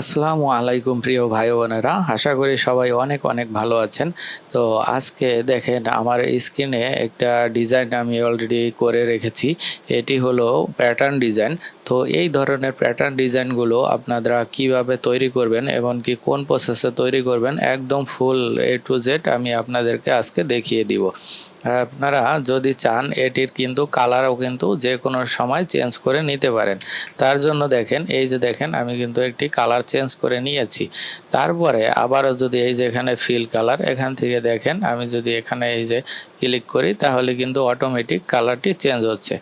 আসসালামু আলাইকুম প্রিয় ভাই বোনেরা, আশা করি সবাই অনেক অনেক ভালো আছেন। তো আজকে দেখেন আমার স্ক্রিনে একটা ডিজাইন আমি অলরেডি করে রেখেছি। এটি হলো প্যাটার্ন ডিজাইন। তো এই ধরনের প্যাটার্ন ডিজাইনগুলো আপনারা কিভাবে তৈরি করবেন এবং কি কোন প্রসেসে তৈরি করবেন একদম ফুল A to Z আমি আপনাদেরকে আজকে দেখিয়ে দিব। আপনারা যদি চান এটির কিন্তু কালারও কিন্তু যে কোনো সময় চেঞ্জ করে নিতে পারেন। তার জন্য দেখেন, এই যে দেখেন আমি কিন্তু একটি কালার চেঞ্জ করে নিয়েছি। তারপরে আবারও যদি এই যে এখানে ফিল কালার, এখান থেকে দেখেন আমি যদি এখানে এই যে ক্লিক করি তাহলে কিন্তু অটোমেটিক কালারটি চেঞ্জ হচ্ছে।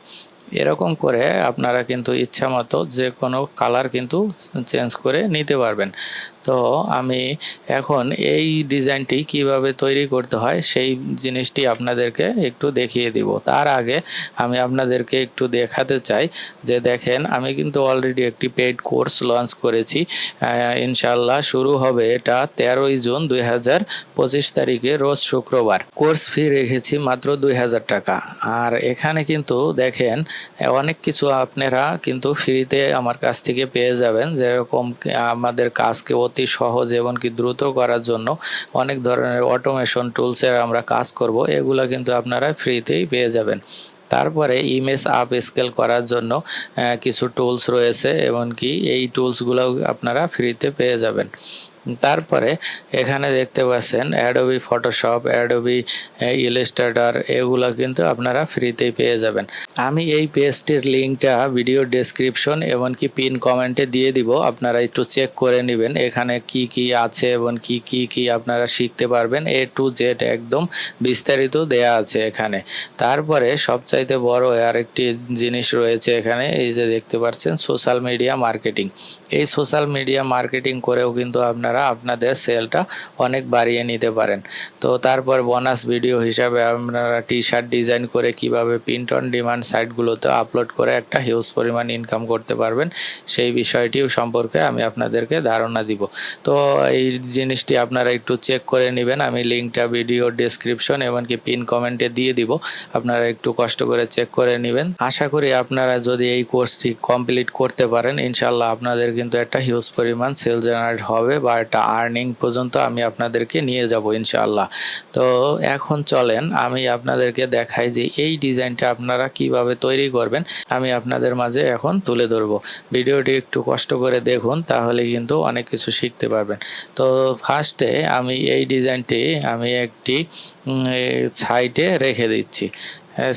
এরকম করে আপনারা কিন্তু ইচ্ছা মতো যে কোনো কালার কিন্তু চেঞ্জ করে নিতে পারবেন। তো আমি এখন এই ডিজাইনটি কিভাবে তৈরি করতে হয় সেই জিনিসটি আপনাদেরকে একটু দেখিয়ে দিব। তার আগে আমি আপনাদেরকে একটু দেখাতে চাই যে দেখেন আমি কিন্তু অলরেডি একটি পেইড কোর্স লঞ্চ করেছি। ইনশাল্লাহ শুরু হবে এটা 13ই জুন 2025 তারিখে রোজ শুক্রবার। কোর্স ফি রেখেছি মাত্র 2000 টাকা। আর এখানে কিন্তু দেখেন অনেক কিছু আপনারা কিন্তু ফ্রিতে আমার কাছ থেকে পেয়ে যাবেন, যেরকম আমাদের কাজকে অতি সহজ এবং কি দ্রুত করার জন্য অনেক ধরনের অটোমেশন টুলসের আমরা কাজ করব, এগুলো কিন্তু আপনারা ফ্রিতেই পেয়ে যাবেন। তারপরে ইমেজ আপ স্কেল করার জন্য কিছু টুলস রয়েছে এবং কি এই টুলসগুলো আপনারা ফ্রিতে পেয়ে যাবেন। তারপরে এখানে দেখতে পাচ্ছেন অ্যাডোবি ফটোশপ, অ্যাডোবি ইলাস্ট্রেটর, এগুলো কিন্তু আপনারা ফ্রিতেই পেয়ে যাবেন। আমি এই পেজটির লিঙ্কটা ভিডিও ডেসক্রিপশন এমনকি পিন কমেন্টে দিয়ে দিব, আপনারা একটু চেক করে নেবেন এখানে কি কি আছে এবং কি আপনারা শিখতে পারবেন। A to Z একদম বিস্তারিত দেয়া আছে এখানে। তারপরে সবচাইতে বড় আরেকটি জিনিস রয়েছে এখানে, এই যে দেখতে পাচ্ছেন সোশ্যাল মিডিয়া মার্কেটিং। এই সোশ্যাল মিডিয়া মার্কেটিং করেও কিন্তু আপনাদের সেলটা অনেক বাড়িয়ে নিতে পারেন। তো তারপর বোনাস ভিডিও হিসাবে আপনারা টি-শার্ট ডিজাইন করে কিভাবে প্রিন্ট অন ডিমান্ড সাইটগুলোতে আপলোড করে একটা হিউজ পরিমাণ ইনকাম করতে পারবেন সেই বিষয়টিও সম্পর্কে আমি আপনাদেরকে ধারণা দিব। তো এই জিনিসটি আপনারা একটু চেক করে নেবেন, আমি লিঙ্কটা ভিডিও ডেসক্রিপশন এমনকি পিন কমেন্টে দিয়ে দিব, আপনারা একটু কষ্ট করে চেক করে নেবেন। আশা করি আপনারা যদি এই কোর্সটি কমপ্লিট করতে পারেন ইনশাল্লাহ আপনাদের কিন্তু একটা হিউজ পরিমাণ সেল জেনারেট হবে বা একটা আর্নিং পর্যন্ত আমি আপনাদেরকে নিয়ে যাব ইনশাআল্লাহ। তো এখন চলেন আমি আপনাদেরকে দেখাই যে এই ডিজাইনটা আপনারা কিভাবে তৈরি করবেন আমি আপনাদের মাঝে এখন তুলে ধরবো। ভিডিওটি একটু কষ্ট করে দেখুন, তাহলে কিন্তু অনেক কিছু শিখতে পারবেন। তো ফার্স্টে আমি এই ডিজাইনটি আমি একটি সাইটে রেখে দিচ্ছি,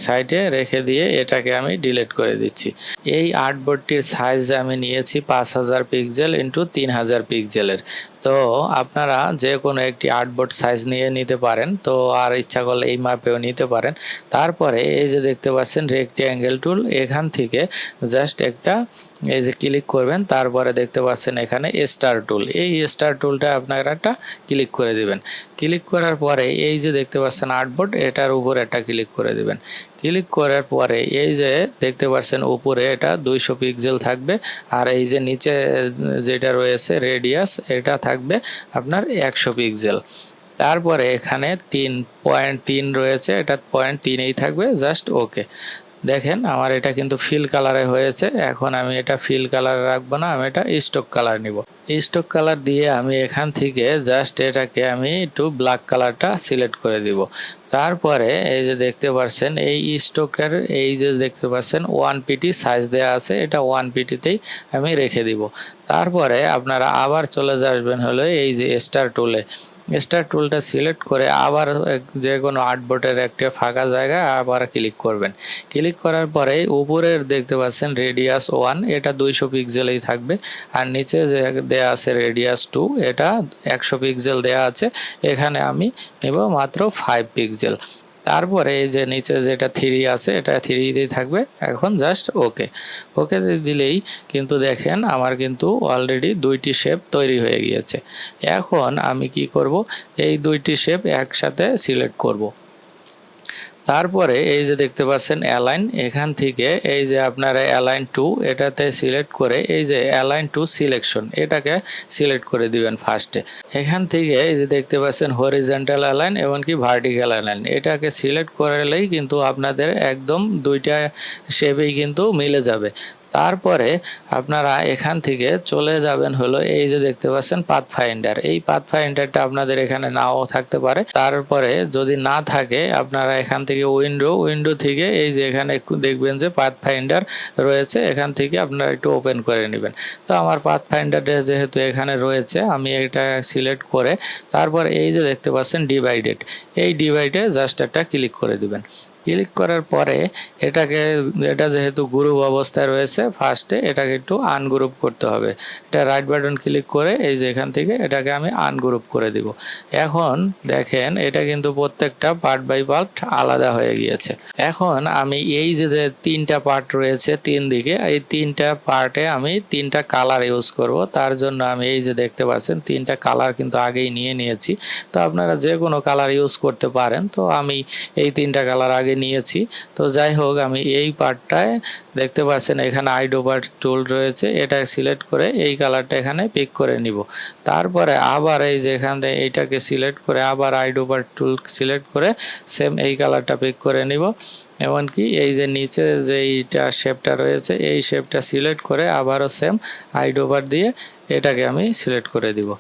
সাইডে রেখে দিয়ে এটাকে আমি ডিলিট করে দিচ্ছি। এই আর্টবোর্ডটির সাইজ আমি নিয়েছি 5000 পিক্সেল ইন্টু 3000 পিক্সেলের। তো আপনারা যে কোনো একটি আর্টবোর্ড সাইজ নিয়ে নিতে পারেন, তো আর ইচ্ছা করলে এই মাপেও নিতে পারেন। তারপরে এই যে দেখতে পাচ্ছেন রেক্ট্যাঙ্গেল টুল, এখান থেকে জাস্ট একটা এই যে ক্লিক করবেন, তারপরে দেখতে পাচ্ছেন এখানে স্টার টুল, এই স্টার টুলটা আপনারা একটা ক্লিক করে দিবেন। ক্লিক করার পরে এই যে দেখতে পাচ্ছেন আর্টবোর্ড, এটার উপর একটা ক্লিক করে দিবেন। ক্লিক করার পরে এই যে দেখতে পাচ্ছেন উপরে এটা 200 পিক্সেল থাকবে, আর এই যে নিচে যেটা রয়েছে রেডিয়াস এটা থাকবে আপনার 100 পিক্সেল। তারপরে এখানে 3.3 রয়েছে, এটা 0.3এই থাকবে, জাস্ট ওকে। দেখেন আমার এটা কিন্তু ফিল কালারে হয়েছে। এখন আমি এটা ফিল কালারে রাখবো না, আমি এটা স্টক কালার নিব। স্টক কালার দিয়ে আমি এখান থেকে জাস্ট এটাকে আমি একটু ব্ল্যাক কালারটা সিলেক্ট করে দিব। তারপরে এই যে দেখতে পাচ্ছেন এই স্টকের এই যে দেখতে পাচ্ছেন 1pt সাইজ দেওয়া আছে, এটা 1ptতেই আমি রেখে দিব। তারপরে আপনারা আবার চলে আসবেন হলো এই যে স্টার টুলে, স্টার টুলটা সিলেক্ট করে আবার যে কোনো আর্টবোর্ডের একটা ফাঁকা জায়গায় আবার ক্লিক করবেন। ক্লিক করার পরে উপরের দেখতে পাচ্ছেন রেডিয়াস 1, এটা 200 পিক্সেলেই থাকবে, আর নিচে যে দেয়া আছে রেডিয়াস 2, এটা 100 পিক্সেল দেয়া আছে, এখানে আমি নেব মাত্র 5 পিক্সেল। তারপরে এই যে নিচে যেটা 3 আছে এটা 3তেই থাকবে। এখন জাস্ট ওকে, ওকে দিলেই কিন্তু দেখেন আমার কিন্তু অলরেডি 2টি শেপ তৈরি হয়ে গিয়েছে। এখন আমি কি করব, এই 2টি শেপ একসাথে সিলেক্ট করব। তারপরে এই যে দেখতে পাচ্ছেন অ্যালাইন, এখান থেকে এই যে আপনারা অ্যালাইন টু এটাতে সিলেক্ট করে এই যে অ্যালাইন টু সিলেকশন এটাকে সিলেক্ট করে দিবেন ফার্স্টে। এখান থেকে এই যে দেখতে পাচ্ছেন হরিজন্টাল অ্যালাইন এমনকি ভার্টিক্যাল অ্যালাইন, এটাকে সিলেক্ট করলেই কিন্তু আপনাদের একদম 2টা শেপেই কিন্তু মিলে যাবে। তারপরে আপনারা এখান থেকে চলে যাবেন হলো এই যে দেখতে পাচ্ছেন পাথফাইন্ডার। এই পাথফাইন্ডারটা আপনাদের এখানে নাও থাকতে পারে। তারপরে যদি না থাকে আপনারা এখান থেকে উইন্ডো থেকে এই যে এখানে দেখবেন যে পাথফাইন্ডার রয়েছে, এখান থেকে আপনারা একটু ওপেন করে নেবেন। তো আমার পাথফাইন্ডারটা যেহেতু এখানে রয়েছে আমি এটা সিলেক্ট করে তারপর এই যে দেখতে পাচ্ছেন ডিভাইডেড, এই ডিভাইডে জাস্ট একটা ক্লিক করে দিবেন। ক্লিক করার পরে এটা যেহেতু গ্রুপ অবস্থায় রয়েছে ফার্স্টে এটাকে একটু আনগ্রুপ করতে হবে। এটা রাইট বাটন ক্লিক করে এই যে এখান থেকে এটাকে আমি আনগ্রুপ করে দিব। এখন দেখেন এটা কিন্তু প্রত্যেকটা পার্ট বাই পার্ট আলাদা হয়ে গিয়েছে। এখন আমি এই যে তিনটা পার্ট রয়েছে তিন দিকে, এই তিনটা পার্টে আমি তিনটা কালার ইউজ করব। তার জন্য আমি এই যে দেখতে পাচ্ছেন তিনটা কালার কিন্তু আগেই নিয়ে নিয়েছি। তো আপনারা যে কোনো কালার ইউজ করতে পারেন। তো আমি এই তিনটা কালার আগে নিয়েছি। তো যাই হোক আমি এই পার্টটায় দেখতে পাচ্ছেন এখানে আইডোপার টুল রয়েছে, এটা সিলেক্ট করে এই কালারটা এখানে পিক করে নিব। তারপরে আবার এই যে এখানে এইটাকে সিলেক্ট করে আবার আইডোপার টুল সিলেক্ট করে সেম এই কালারটা পিক করে নিব। এমনকি এই যে নিচে যে এইটা শেপটা রয়েছে এই শেপটা সিলেক্ট করে আবারও সেম আইডোপার দিয়ে এটাকে আমি সিলেক্ট করে দিব।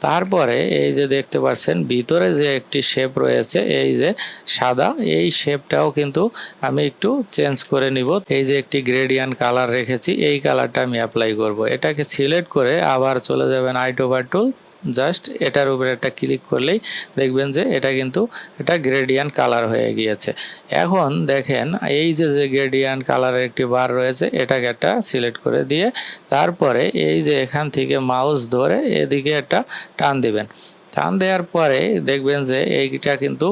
তারপরে এই যে দেখতে পাচ্ছেন ভিতরে যে একটি শেপ রয়েছে এই যে সাদা, এই শেপটাও কিন্তু আমি একটু চেঞ্জ করে নিব। এই যে একটি গ্রেডিয়ান্ট কালার রেখেছি এই কালারটা আমি অ্যাপ্লাই করব। এটাকে সিলেক্ট করে আবার চলে যাবেন আইডোপার টুল, জাস্ট এটার উপরে একটা ক্লিক করলেই দেখবেন যে এটা কিন্তু এটা গ্রেডিয়ান্ট কালার হয়ে গিয়েছে। এখন দেখেন এই যে গ্রেডিয়ান্ট কালারের একটি বার রয়েছে এটাকে একটা সিলেক্ট করে দিয়ে তারপরে এই যে এখান থেকে মাউস ধরে এদিকে একটা টান দিবেন। টান দেওয়ার পরে দেখবেন যে এইটা কিন্তু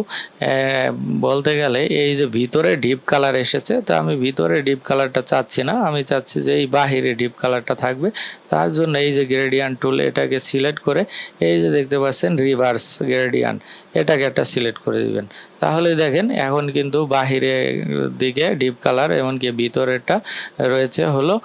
বলতে গেলে এই যে ভিতরে ডিপ কালার এসেছে। তো আমি ভিতরে ডিপ কালারটা চাচ্ছি না, আমি চাচ্ছি যে এই বাহিরে ডিপ কালারটা থাকবে। তার জন্য এই যে গ্রেডিয়ান্ট টুল এটাকে সিলেক্ট করে এই যে দেখতে পাচ্ছেন রিভার্স গ্রেডিয়ান্ট এটাকে একটা সিলেক্ট করে দিবেন। তাহলে দেখেন এখন কিন্তু বাহিরে দিকে ডিপ কালার এমনকি ভিতরেরটা রয়েছে হলো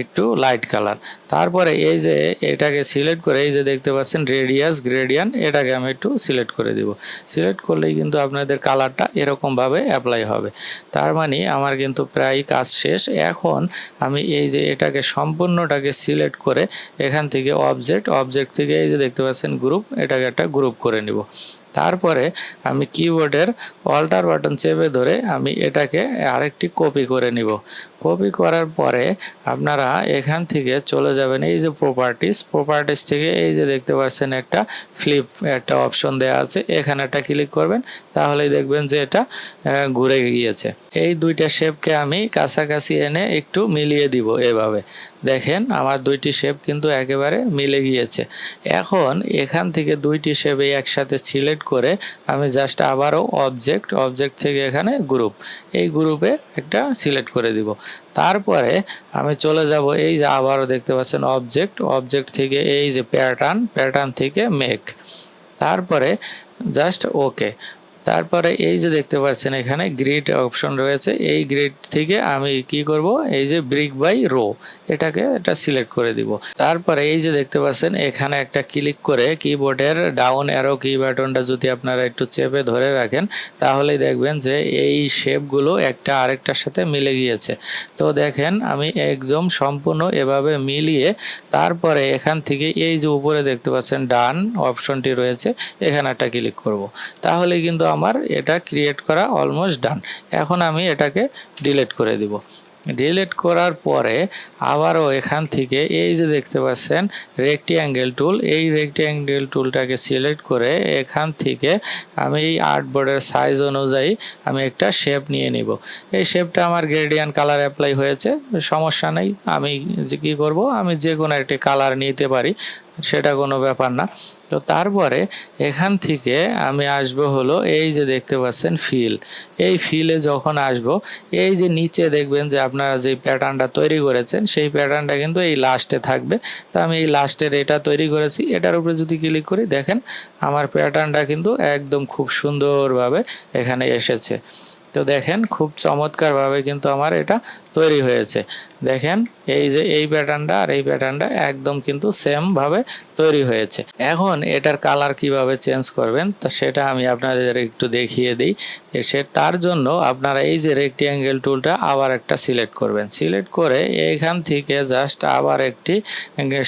একটু লাইট কালার। তারপরে এই যে এটাকে সিলেক্ট করে এই যে দেখতে পাচ্ছেন রেডিয়াস গ্রেডিয়ান্ট এটাকে আমি একটু সিলেক্ট করে দিব। সিলেক্ট করলেই কিন্তু আপনাদের কালারটা এরকমভাবে অ্যাপ্লাই হবে। তার মানে আমার কিন্তু প্রায় কাজ শেষ। এখন আমি এই যে এটাকে সম্পূর্ণটাকে সিলেক্ট করে এখান থেকে অবজেক্ট থেকে এই যে দেখতে পাচ্ছেন গ্রুপ, এটাকে একটা গ্রুপ করে নিব। তারপরে আমি কিবোর্ডের অল্টার বাটন চেপে ধরে আমি এটাকে আরেকটি কপি করে নিব। কপি করার পরে আপনারা এখান থেকে চলে যাবেন এই যে প্রপার্টিস থেকে এই যে দেখতে পাচ্ছেন একটা ফ্লিপ একটা অপশন দেওয়া আছে, এখানে একটা ক্লিক করবেন তাহলেই দেখবেন যে এটা ঘুরে গিয়েছে। এই দুইটা শেপকে আমি কাছাকাছি এনে একটু মিলিয়ে দিব। এভাবে দেখেন আমার দুইটি শেপ কিন্তু একেবারে মিলে গিয়েছে। এখন এখান থেকে দুইটি শেপ একসাথে সিলেক্ট করে আমি জাস্ট আবারও অবজেক্ট থেকে এখানে এই গ্রুপে একটা সিলেক্ট করে দিব। তারপরে আমি চলে যাব এই যে আবারও দেখতে পাচ্ছেন অবজেক্ট থেকে এই যে প্যাটার্ন থেকে মেক, তারপরে জাস্ট ওকে। তারপরে এই যে দেখতে পাচ্ছেন এখানে গ্রিড অপশন রয়েছে, এই গ্রিড থেকে আমি কি করব এই যে ব্রিক বাই রো এটাকে এটা সিলেক্ট করে দিব। তারপরে এই যে দেখতে পাচ্ছেন এখানে একটা ক্লিক করে কিবোর্ডের ডাউন অ্যারো কি বাটনটা যদি আপনারা একটু চেপে ধরে রাখেন তাহলেই দেখবেন যে এই শেপগুলো একটা আরেকটার সাথে মিলে গিয়েছে। তো দেখেন আমি একদম সম্পূর্ণ এভাবে মিলিয়ে তারপরে এখান থেকে এই যে উপরে দেখতে পাচ্ছেন ডান অপশনটি রয়েছে এখানে একটা ক্লিক করব। তাহলে কিন্তু আমার এটা ক্রিয়েট করা অলমোস্ট ডান। এখন আমি এটাকে ডিলিট করে দিব। ডিলিট করার পরে আবারও এখান থেকে এই যে দেখতে পাচ্ছেন রেক্ট্যাঙ্গেল টুল, এই রেক্ট্যাঙ্গেল টুলটাকে সিলেক্ট করে এখান থেকে আমি এই আর্টবোর্ডের সাইজ অনুযায়ী আমি একটা শেপ নিয়ে নিব। এই শেপটা আমার গ্রেডিয়ান্ট কালার অ্যাপ্লাই হয়েছে, সমস্যা নেই। আমি যে কী করব আমি যে কোনো একটি কালার নিতে পারি, সেটা কোনো ব্যাপার না। তো তারপরে এখান থেকে আমি আসব হলো এই যে দেখতে পাচ্ছেন এই ফিলে যখন আসব এই যে নিচে দেখবেন যে আপনারা যে প্যাটার্নটা তৈরি করেছেন সেই প্যাটার্নটা কিন্তু এই লাস্টে থাকবে। তো আমি এই লাস্টের এটা তৈরি করেছি, এটার উপরে যদি ক্লিক করি দেখেন আমার প্যাটার্নটা কিন্তু একদম খুব সুন্দরভাবে এখানে এসেছে। তো দেখেন খুব চমৎকারভাবে কিন্তু আমার এটা তৈরি হয়েছে। দেখেন এই যে এই প্যাটার্নটা আর এই প্যাটার্নটা একদম কিন্তু সেম ভাবে তৈরি হয়েছে। এখন এটার কালার কিভাবে চেঞ্জ করবেন তা সেটা আমি আপনাদের একটু দেখিয়ে দিই। তার জন্য আপনারা এই যে রেক্ট্যাঙ্গেল টুলটা আবার একটা সিলেক্ট করবেন, সিলেক্ট করে এইখান থেকে জাস্ট আবার একটি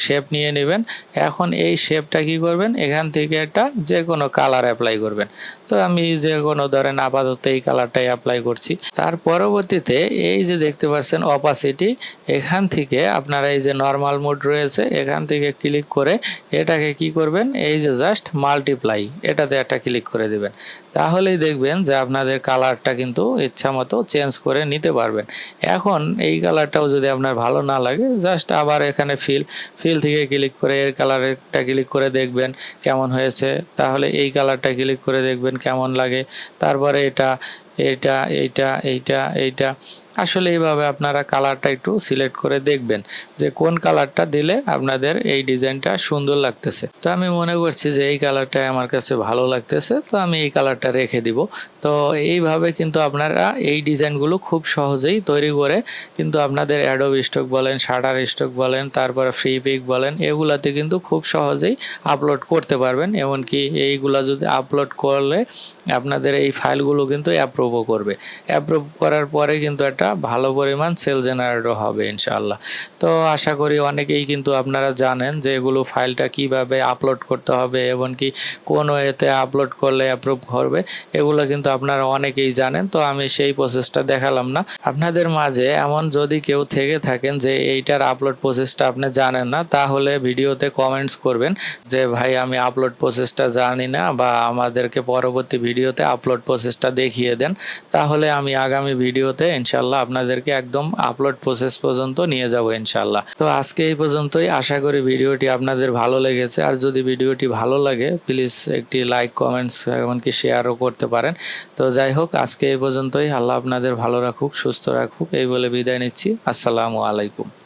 শেপ নিয়ে নেবেন। এখন এই শেপটা কি করবেন, এখান থেকে একটা যে কোনো কালার অ্যাপ্লাই করবেন। তো আমি যে কোনো ধরেন আপাতত এই কালারটাই অ্যাপ্লাই করছি। তার পরবর্তীতে এই যে দেখতে পাচ্ছেন অপাসিটি, এখান থেকে আপনারা এই যে নর্মাল মোড রয়েছে এখান থেকে ক্লিক করে এটাকে কি করবেন, এই যে জাস্ট মাল্টিপ্লাই এটাতে একটা ক্লিক করে দিবেন। তাহলেই দেখবেন যে আপনাদের কালারটা কিন্তু ইচ্ছা মতো চেঞ্জ করে নিতে পারবেন। এখন এই কালারটাও যদি আপনার ভালো না লাগে জাস্ট আবার এখানে ফিল থেকে ক্লিক করে এর কালারটা ক্লিক করে দেখবেন কেমন হয়েছে। তাহলে এই কালারটা ক্লিক করে দেখবেন কেমন লাগে। তারপরে এইটা এইটা আসলে এইভাবে আপনারা কালারটা একটু সিলেক্ট করে দেখবেন যে কোন কালারটা দিলে আপনাদের এই ডিজাইনটা সুন্দর লাগতেছে। তো আমি মনে করছি যে এই কালারটা আমার কাছে ভালো লাগতেছে, তো আমি এই কালারটা রেখে দিব। তো এইভাবে কিন্তু আপনারা এই ডিজাইনগুলো খুব সহজেই তৈরি করে কিন্তু আপনাদের অ্যাডোব স্টক বলেন, শাটার স্টক বলেন, তারপরে ফ্রি পিক বলেন, এগুলাতে কিন্তু খুব সহজেই আপলোড করতে পারবেন। এমনকি এইগুলা যদি আপলোড করলে আপনাদের এই ফাইলগুলো কিন্তু অ্যাপ্রুভও করবে। অ্যাপ্রুভ করার পরে কিন্তু একটা ভালো পরিমাণ সেল জেনারেটও হবে ইনশাআল্লাহ। তো আশা করি অনেকেই কিন্তু আপনারা জানেন যে এগুলো ফাইলটা কিভাবে আপলোড করতে হবে, এমনকি কোন ওয়েতে আপলোড করলে অ্যাপ্রুভ করবে, এগুলো কিন্তু আপনারা অনেকেই জানেন। তো আমি সেই প্রসেসটা দেখালাম না। আপনাদের মাঝে এমন যদি কেউ থেকে থাকেন যে এইটার আপলোড প্রসেসটা আপনি জানেন না, তাহলে ভিডিওতে কমেন্টস করবেন যে ভাই আমি আপলোড প্রসেসটা জানি না, বা আমাদেরকে পরবর্তী ভিডিওতে আপলোড প্রসেসটা দেখিয়ে দেন। তাহলে আমি আগামী ভিডিওতে ইনশাল্লাহ আপনাদেরকে একদম আপলোড প্রসেস পর্যন্ত নিয়ে যাব ইনশাল্লাহ। তো আজকে এই পর্যন্তই। আশা করি ভিডিওটি আপনাদের ভালো লেগেছে। আর যদি ভিডিওটি ভালো লাগে প্লিজ একটি লাইক, কমেন্টস এমনকি শেয়ারও করতে পারেন। তো যাই হোক, আজকে এই পর্যন্তই। আল্লাহ আপনাদের ভালো রাখুক, সুস্থ রাখুক, এই বলে বিদায় নিচ্ছি। আসসালামু আলাইকুম।